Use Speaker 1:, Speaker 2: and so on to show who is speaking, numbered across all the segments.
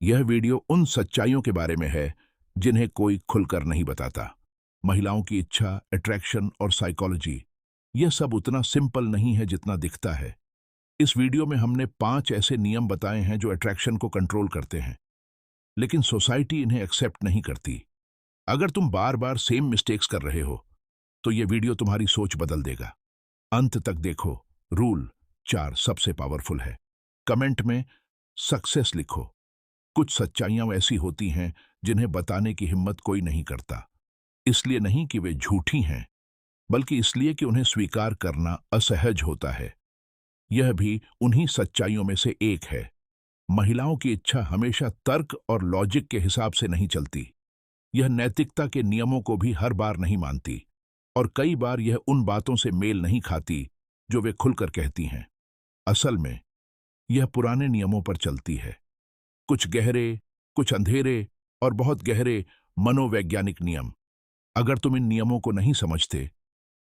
Speaker 1: यह वीडियो उन सच्चाइयों के बारे में है जिन्हें कोई खुलकर नहीं बताता। महिलाओं की इच्छा, अट्रैक्शन और साइकोलॉजी, यह सब उतना सिंपल नहीं है जितना दिखता है। इस वीडियो में हमने 5 ऐसे नियम बताए हैं जो अट्रैक्शन को कंट्रोल करते हैं, लेकिन सोसाइटी इन्हें एक्सेप्ट नहीं करती। अगर तुम बार बार सेम मिस्टेक्स कर रहे हो, तो यह वीडियो तुम्हारी सोच बदल देगा। अंत तक देखो। रूल 4 सबसे पावरफुल है। कमेंट में सक्सेस लिखो। कुछ सच्चाइयां ऐसी होती हैं जिन्हें बताने की हिम्मत कोई नहीं करता। इसलिए नहीं कि वे झूठी हैं, बल्कि इसलिए कि उन्हें स्वीकार करना असहज होता है। यह भी उन्हीं सच्चाइयों में से एक है। महिलाओं की इच्छा हमेशा तर्क और लॉजिक के हिसाब से नहीं चलती। यह नैतिकता के नियमों को भी हर बार नहीं मानती, और कई बार यह उन बातों से मेल नहीं खाती जो वे खुलकर कहती हैं। असल में यह पुराने नियमों पर चलती है। कुछ गहरे, कुछ अंधेरे और बहुत गहरे मनोवैज्ञानिक नियम। अगर तुम इन नियमों को नहीं समझते,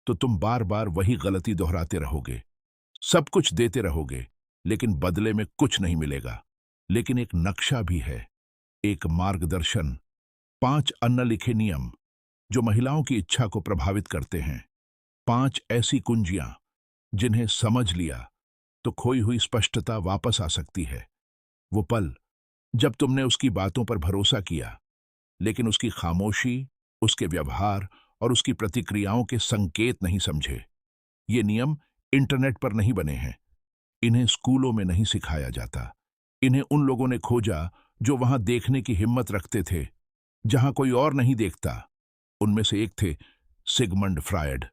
Speaker 1: तो तुम बार बार वही गलती दोहराते रहोगे। सब कुछ देते रहोगे, लेकिन बदले में कुछ नहीं मिलेगा। लेकिन एक नक्शा भी है, एक मार्गदर्शन। 5 अनलिखे नियम जो महिलाओं की इच्छा को प्रभावित करते हैं। 5 ऐसी कुंजियां जिन्हें समझ लिया तो खोई हुई स्पष्टता वापस आ सकती है। वो पल जब तुमने उसकी बातों पर भरोसा किया, लेकिन उसकी खामोशी, उसके व्यवहार और उसकी प्रतिक्रियाओं के संकेत नहीं समझे। ये नियम इंटरनेट पर नहीं बने हैं। इन्हें स्कूलों में नहीं सिखाया जाता। इन्हें उन लोगों ने खोजा जो वहां देखने की हिम्मत रखते थे, जहां कोई और नहीं देखता। उनमें से एक थे सिगमंड फ्रायड,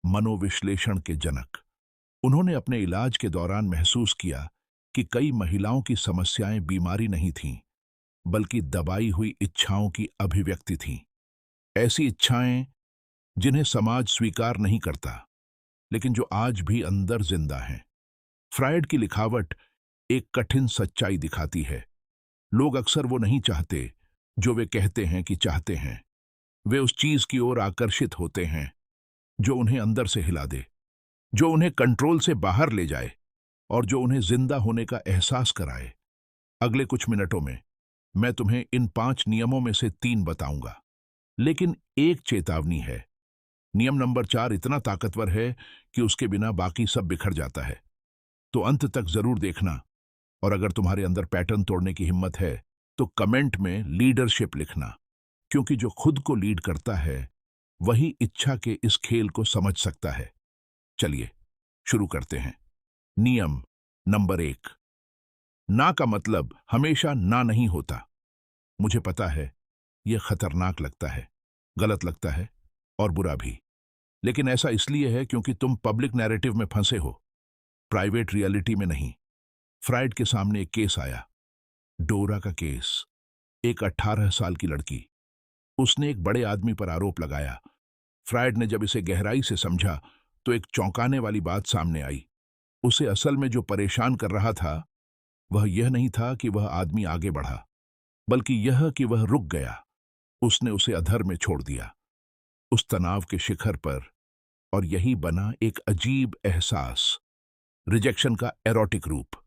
Speaker 1: मनोविश्लेषण के जनक। उन्होंने अपने इलाज के दौरान महसूस किया कि कई महिलाओं की समस्याएं बीमारी नहीं थीं, बल्कि दबाई हुई इच्छाओं की अभिव्यक्ति थीं। ऐसी इच्छाएं जिन्हें समाज स्वीकार नहीं करता, लेकिन जो आज भी अंदर जिंदा हैं। फ्रायड की लिखावट एक कठिन सच्चाई दिखाती है। लोग अक्सर वो नहीं चाहते जो वे कहते हैं कि चाहते हैं। वे उस चीज की ओर आकर्षित होते हैं जो उन्हें अंदर से हिला दे, जो उन्हें कंट्रोल से बाहर ले जाए और जो उन्हें जिंदा होने का एहसास कराए। अगले कुछ मिनटों में मैं तुम्हें इन 5 नियमों में से 3 बताऊंगा, लेकिन एक चेतावनी है। नियम नंबर 4 इतना ताकतवर है कि उसके बिना बाकी सब बिखर जाता है। तो अंत तक जरूर देखना। और अगर तुम्हारे अंदर पैटर्न तोड़ने की हिम्मत है, तो कमेंट में लीडरशिप लिखना, क्योंकि जो खुद को लीड करता है वही इच्छा के इस खेल को समझ सकता है। चलिए शुरू करते हैं। नियम नंबर 1, ना का मतलब हमेशा ना नहीं होता। मुझे पता है यह खतरनाक लगता है, गलत लगता है और बुरा भी, लेकिन ऐसा इसलिए है क्योंकि तुम पब्लिक नैरेटिव में फंसे हो, प्राइवेट रियलिटी में नहीं। फ्रायड के सामने एक केस आया, डोरा का केस। एक 18 साल की लड़की, उसने एक बड़े आदमी पर आरोप लगाया। फ्रायड ने जब इसे गहराई से समझा, तो एक चौंकाने वाली बात सामने आई। उसे असल में जो परेशान कर रहा था, वह यह नहीं था कि वह आदमी आगे बढ़ा, बल्कि यह कि वह रुक गया। उसने उसे अधर में छोड़ दिया, उस तनाव के शिखर पर। और यही बना एक अजीब एहसास, रिजेक्शन का एरोटिक रूप।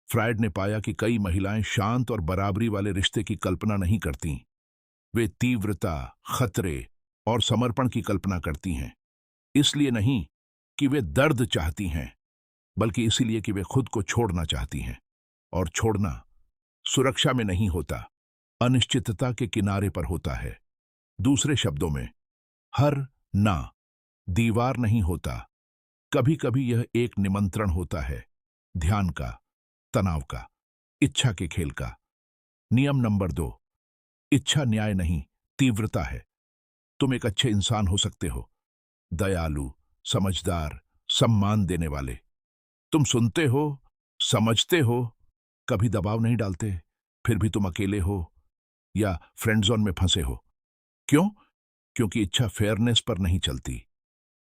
Speaker 1: फ्रायड ने पाया कि कई महिलाएं शांत और बराबरी वाले रिश्ते की कल्पना नहीं करती। वे तीव्रता, खतरे और समर्पण की कल्पना करती हैं। इसलिए नहीं कि वे दर्द चाहती हैं, बल्कि इसलिए कि वे खुद को छोड़ना चाहती हैं। और छोड़ना सुरक्षा में नहीं होता, अनिश्चितता के किनारे पर होता है। दूसरे शब्दों में, हर ना दीवार नहीं होता। कभी कभी यह एक निमंत्रण होता है, ध्यान का, तनाव का, इच्छा के खेल का। नियम नंबर 2, इच्छा न्याय नहीं, तीव्रता है। तुम एक अच्छे इंसान हो सकते हो, दयालु, समझदार, सम्मान देने वाले। तुम सुनते हो, समझते हो, कभी दबाव नहीं डालते। फिर भी तुम अकेले हो या फ्रेंड जोन में फंसे हो। क्यों? क्योंकि इच्छा फेयरनेस पर नहीं चलती।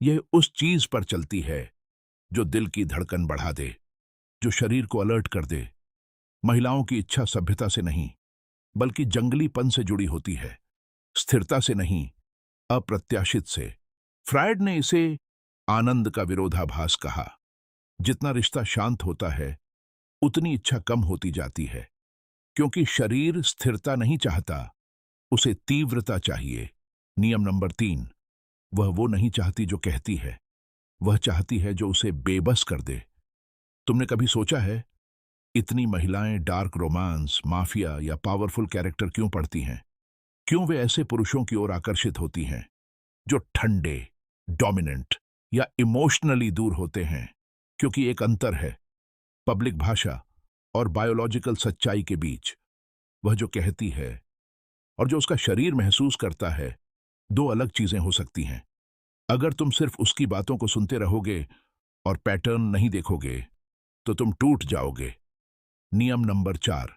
Speaker 1: यह उस चीज पर चलती है जो दिल की धड़कन बढ़ा दे, जो शरीर को अलर्ट कर दे। महिलाओं की इच्छा सभ्यता से नहीं, बल्कि जंगलीपन से जुड़ी होती है, स्थिरता से नहीं, अप्रत्याशित से। फ्रायड ने इसे आनंद का विरोधाभास कहा। जितना रिश्ता शांत होता है, उतनी इच्छा कम होती जाती है। क्योंकि शरीर स्थिरता नहीं चाहता, उसे तीव्रता चाहिए। नियम नंबर 3, वह वो नहीं चाहती जो कहती है, वह चाहती है जो उसे बेबस कर दे। तुमने कभी सोचा है, इतनी महिलाएं डार्क रोमांस, माफिया या पावरफुल कैरेक्टर क्यों पढ़ती हैं? क्यों वे ऐसे पुरुषों की ओर आकर्षित होती हैं जो ठंडे, डोमिनेंट या इमोशनली दूर होते हैं? क्योंकि एक अंतर है पब्लिक भाषा और बायोलॉजिकल सच्चाई के बीच। वह जो कहती है और जो उसका शरीर महसूस करता है, दो अलग चीजें हो सकती हैं। अगर तुम सिर्फ उसकी बातों को सुनते रहोगे और पैटर्न नहीं देखोगे, तो तुम टूट जाओगे। नियम नंबर 4,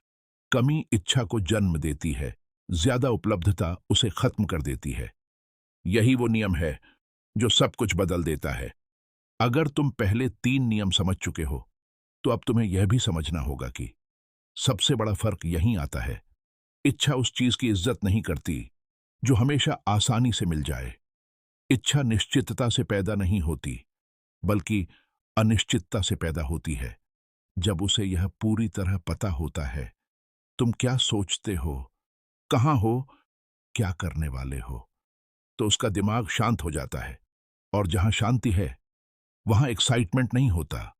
Speaker 1: कमी इच्छा को जन्म देती है, ज्यादा उपलब्धता उसे खत्म कर देती है। यही वो नियम है जो सब कुछ बदल देता है। अगर तुम पहले 3 नियम समझ चुके हो, तो अब तुम्हें यह भी समझना होगा कि सबसे बड़ा फर्क यहीं आता है। इच्छा उस चीज की इज्जत नहीं करती जो हमेशा आसानी से मिल जाए। इच्छा निश्चितता से पैदा नहीं होती, बल्कि अनिश्चितता से पैदा होती है। जब उसे यह पूरी तरह पता होता है तुम क्या सोचते हो, कहां हो, क्या करने वाले हो, तो उसका दिमाग शांत हो जाता है। और जहां शांति है, वहां एक्साइटमेंट नहीं होता।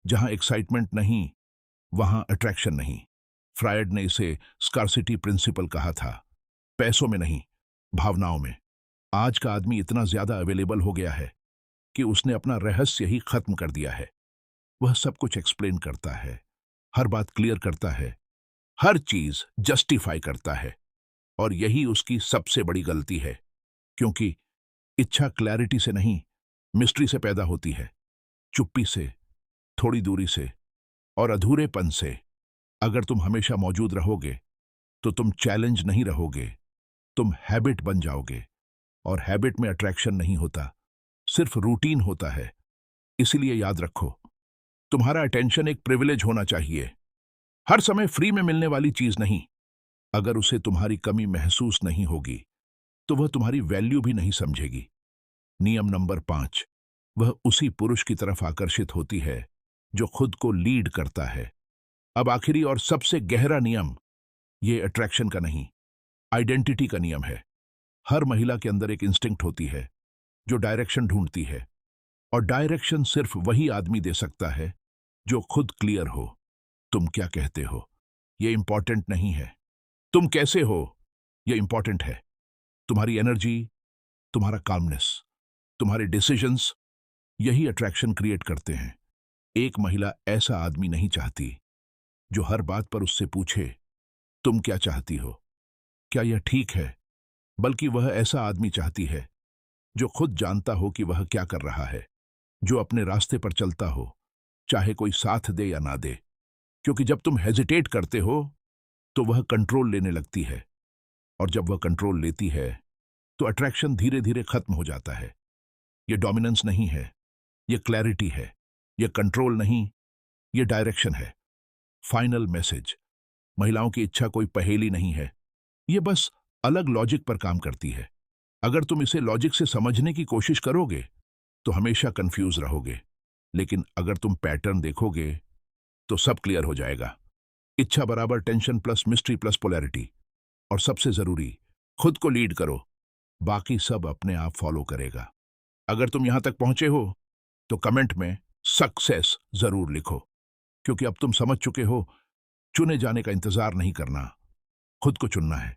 Speaker 1: जहां एक्साइटमेंट नहीं, वहां अट्रैक्शन नहीं। फ्रायड ने इसे स्कार्सिटी प्रिंसिपल कहा था, पैसों में नहीं, भावनाओं में। आज का आदमी इतना ज्यादा अवेलेबल हो गया है कि उसने अपना रहस्य ही खत्म कर दिया है। वह सब कुछ एक्सप्लेन करता है, हर बात क्लियर करता है, हर चीज जस्टिफाई करता है। और यही उसकी सबसे बड़ी गलती है, क्योंकि इच्छा क्लैरिटी से नहीं, मिस्ट्री से पैदा होती है। चुप्पी से, थोड़ी दूरी से और अधूरेपन से। अगर तुम हमेशा मौजूद रहोगे, तो तुम चैलेंज नहीं रहोगे, तुम हैबिट बन जाओगे। और हैबिट में अट्रैक्शन नहीं होता, सिर्फ रूटीन होता है। इसीलिए याद रखो, तुम्हारा अटेंशन एक प्रिविलेज होना चाहिए, हर समय फ्री में मिलने वाली चीज नहीं। अगर उसे तुम्हारी कमी महसूस नहीं होगी, तो वह तुम्हारी वैल्यू भी नहीं समझेगी। नियम नंबर 5, वह उसी पुरुष की तरफ आकर्षित होती है जो खुद को लीड करता है। अब आखिरी और सबसे गहरा नियम, यह अट्रैक्शन का नहीं, आइडेंटिटी का नियम है। हर महिला के अंदर एक इंस्टिंक्ट होती है जो डायरेक्शन ढूंढती है, और डायरेक्शन सिर्फ वही आदमी दे सकता है जो खुद क्लियर हो। तुम क्या कहते हो, यह इंपॉर्टेंट नहीं है। तुम कैसे हो, यह इंपॉर्टेंट है। तुम्हारी एनर्जी, तुम्हारा कामनेस, तुम्हारे डिसीजंस, यही अट्रैक्शन क्रिएट करते हैं। एक महिला ऐसा आदमी नहीं चाहती जो हर बात पर उससे पूछे, तुम क्या चाहती हो, क्या यह ठीक है? बल्कि वह ऐसा आदमी चाहती है जो खुद जानता हो कि वह क्या कर रहा है, जो अपने रास्ते पर चलता हो, चाहे कोई साथ दे या ना दे। क्योंकि जब तुम हेजिटेट करते हो, तो वह कंट्रोल लेने लगती है, और जब वह कंट्रोल लेती है, तो अट्रैक्शन धीरे धीरे खत्म हो जाता है। यह डोमिनेंस नहीं है, यह क्लैरिटी है। यह कंट्रोल नहीं, यह डायरेक्शन है। फाइनल मैसेज, महिलाओं की इच्छा कोई पहेली नहीं है, यह बस अलग लॉजिक पर काम करती है। अगर तुम इसे लॉजिक से समझने की कोशिश करोगे, तो हमेशा कंफ्यूज रहोगे। लेकिन अगर तुम पैटर्न देखोगे, तो सब क्लियर हो जाएगा। इच्छा बराबर tension plus mystery plus polarity. और सबसे जरूरी, खुद को लीड करो, बाकी सब अपने आप फॉलो करेगा। अगर तुम यहां तक पहुंचे हो, तो कमेंट में सक्सेस जरूर लिखो, क्योंकि अब तुम समझ चुके हो, चुने जाने का इंतजार नहीं करना, खुद को चुनना है।